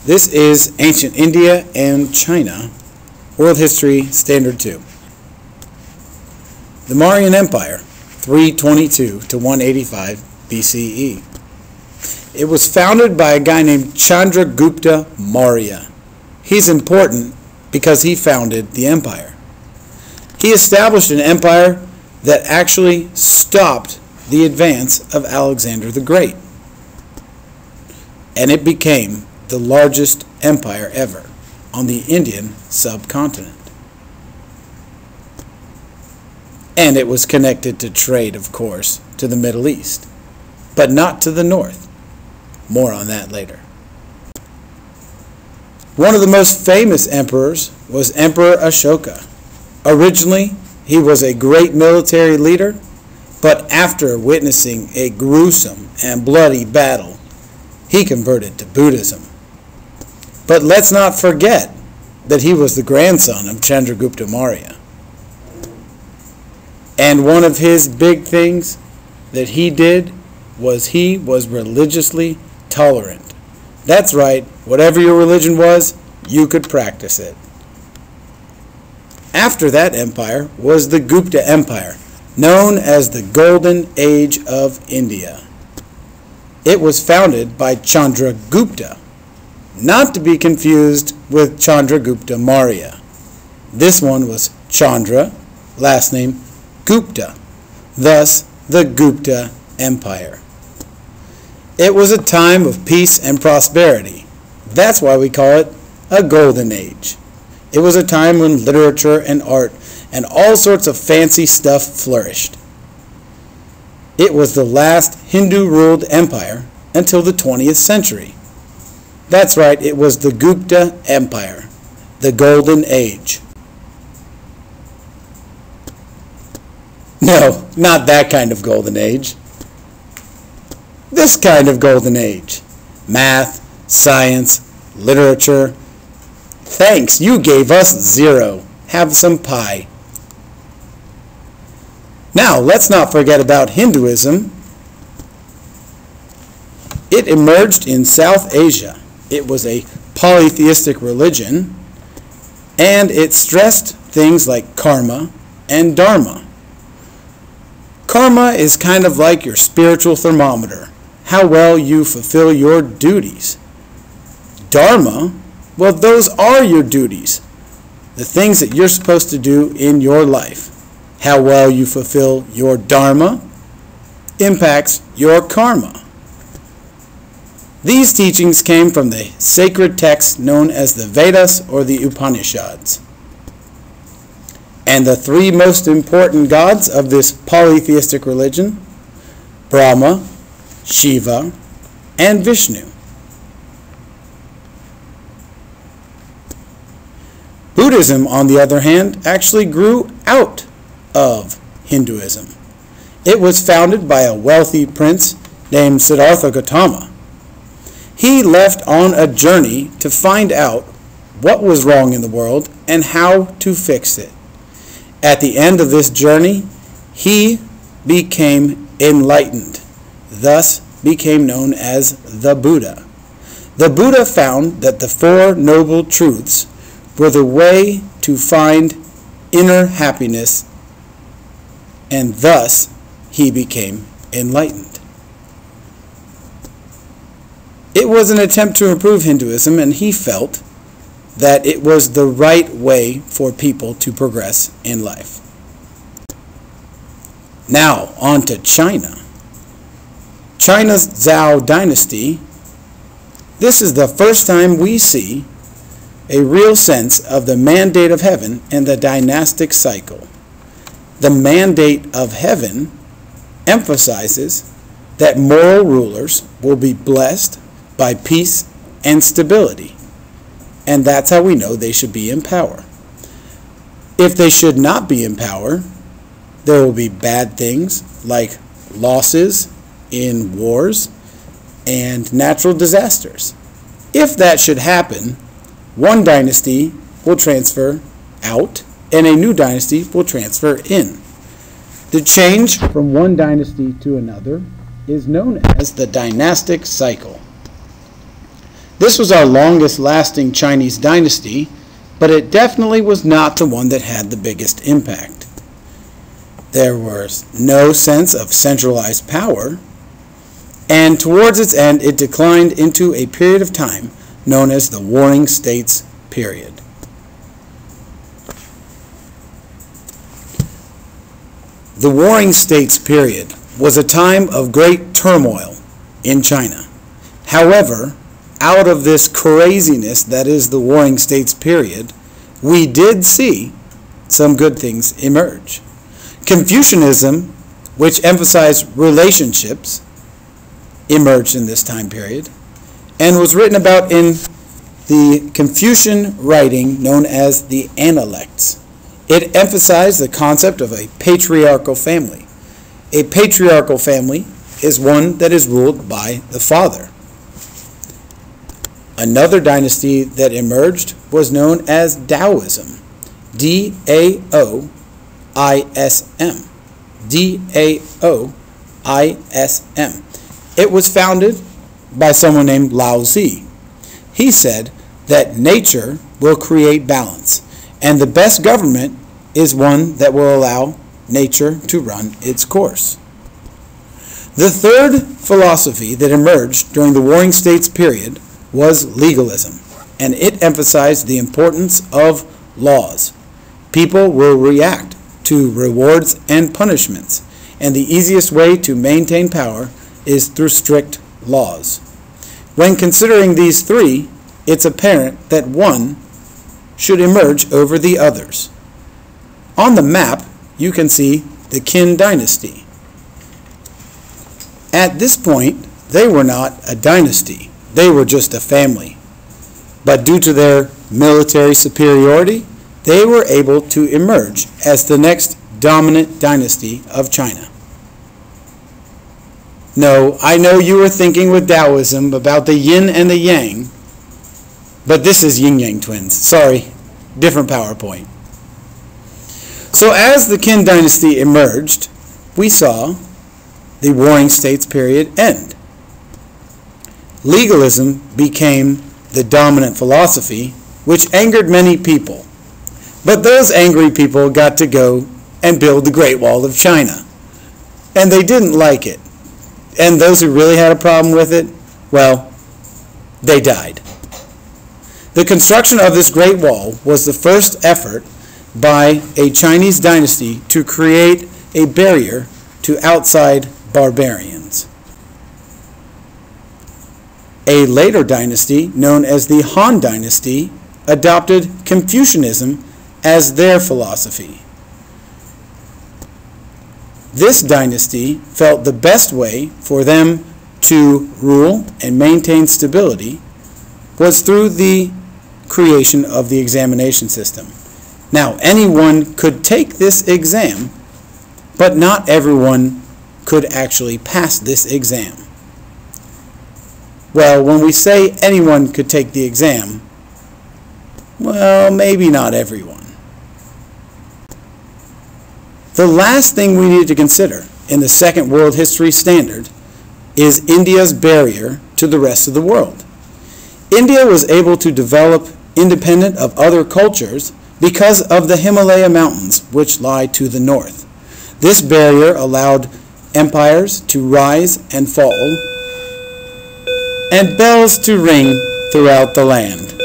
This is Ancient India and China, World History Standard 2. The Mauryan Empire, 322 to 185 BCE. It was founded by a guy named Chandragupta Maurya. He's important because he founded the empire. He established an empire that actually stopped the advance of Alexander the Great. And it became the largest empire ever on the Indian subcontinent. And it was connected to trade, of course, to the Middle East, but not to the north. More on that later. One of the most famous emperors was Emperor Ashoka. Originally, he was a great military leader, but after witnessing a gruesome and bloody battle, he converted to Buddhism. But let's not forget that he was the grandson of Chandragupta Maurya. And one of his big things that he did was he was religiously tolerant. That's right, whatever your religion was, you could practice it. After that empire was the Gupta Empire, known as the Golden Age of India. It was founded by Chandragupta, not to be confused with Chandragupta Maurya. This one was Chandra, last name Gupta, thus the Gupta Empire. It was a time of peace and prosperity. That's why we call it a golden age. It was a time when literature and art and all sorts of fancy stuff flourished. It was the last Hindu-ruled empire until the 20th century. That's right, it was the Gupta Empire, the Golden Age. No, not that kind of golden age. This kind of golden age. Math, science, literature. Thanks, you gave us 0. Have some pie. Now, let's not forget about Hinduism. It emerged in South Asia. It was a polytheistic religion, and it stressed things like karma and dharma. Karma is kind of like your spiritual thermometer, how well you fulfill your duties. Dharma, well, those are your duties, the things that you're supposed to do in your life. How well you fulfill your dharma impacts your karma. These teachings came from the sacred texts known as the Vedas or the Upanishads. And the 3 most important gods of this polytheistic religion, Brahma, Shiva, and Vishnu. Buddhism, on the other hand, actually grew out of Hinduism. It was founded by a wealthy prince named Siddhartha Gautama. He left on a journey to find out what was wrong in the world and how to fix it. At the end of this journey, he became enlightened, thus became known as the Buddha. The Buddha found that the 4 noble truths were the way to find inner happiness, and thus he became enlightened. It was an attempt to improve Hinduism, and he felt that it was the right way for people to progress in life. Now, on to China. China's Zhou dynasty. This is the first time we see a real sense of the mandate of heaven and the dynastic cycle. The mandate of heaven emphasizes that moral rulers will be blessed by peace and stability. And that's how we know they should be in power. If they should not be in power, there will be bad things like losses in wars and natural disasters. If that should happen, one dynasty will transfer out and a new dynasty will transfer in. The change from one dynasty to another is known as the dynastic cycle. This was our longest lasting Chinese dynasty, but it definitely was not the one that had the biggest impact. There was no sense of centralized power, and towards its end it declined into a period of time known as the Warring States period. The Warring States period was a time of great turmoil in China. However, out of this craziness that is the Warring States period, we did see some good things emerge. Confucianism, which emphasized relationships, emerged in this time period and was written about in the Confucian writing known as the Analects. It emphasized the concept of a patriarchal family. A patriarchal family is one that is ruled by the father. Another dynasty that emerged was known as Taoism. D-A-O-I-S-M. D-A-O-I-S-M. It was founded by someone named Lao Tzu. He said that nature will create balance, and the best government is one that will allow nature to run its course. The third philosophy that emerged during the Warring States period was legalism, and it emphasized the importance of laws. People will react to rewards and punishments, and the easiest way to maintain power is through strict laws. When considering these three, it's apparent that one should emerge over the others. On the map, you can see the Qin dynasty. At this point, they were not a dynasty. They were just a family. But due to their military superiority, they were able to emerge as the next dominant dynasty of China. No, I know you were thinking with Taoism about the yin and the yang, but this is yin-yang twins. Sorry, different PowerPoint. So as the Qin dynasty emerged, we saw the Warring States period end. Legalism became the dominant philosophy, which angered many people. But those angry people got to go and build the Great Wall of China. And they didn't like it. And those who really had a problem with it, well, they died. The construction of this Great Wall was the first effort by a Chinese dynasty to create a barrier to outside barbarians. A later dynasty, known as the Han Dynasty, adopted Confucianism as their philosophy. This dynasty felt the best way for them to rule and maintain stability was through the creation of the examination system. Now, anyone could take this exam, but not everyone could actually pass this exam. Well, when we say anyone could take the exam, well, maybe not everyone. The last thing we need to consider in the Second World History Standard is India's barrier to the rest of the world. India was able to develop independent of other cultures because of the Himalaya Mountains, which lie to the north. This barrier allowed empires to rise and fall, and bells to ring throughout the land.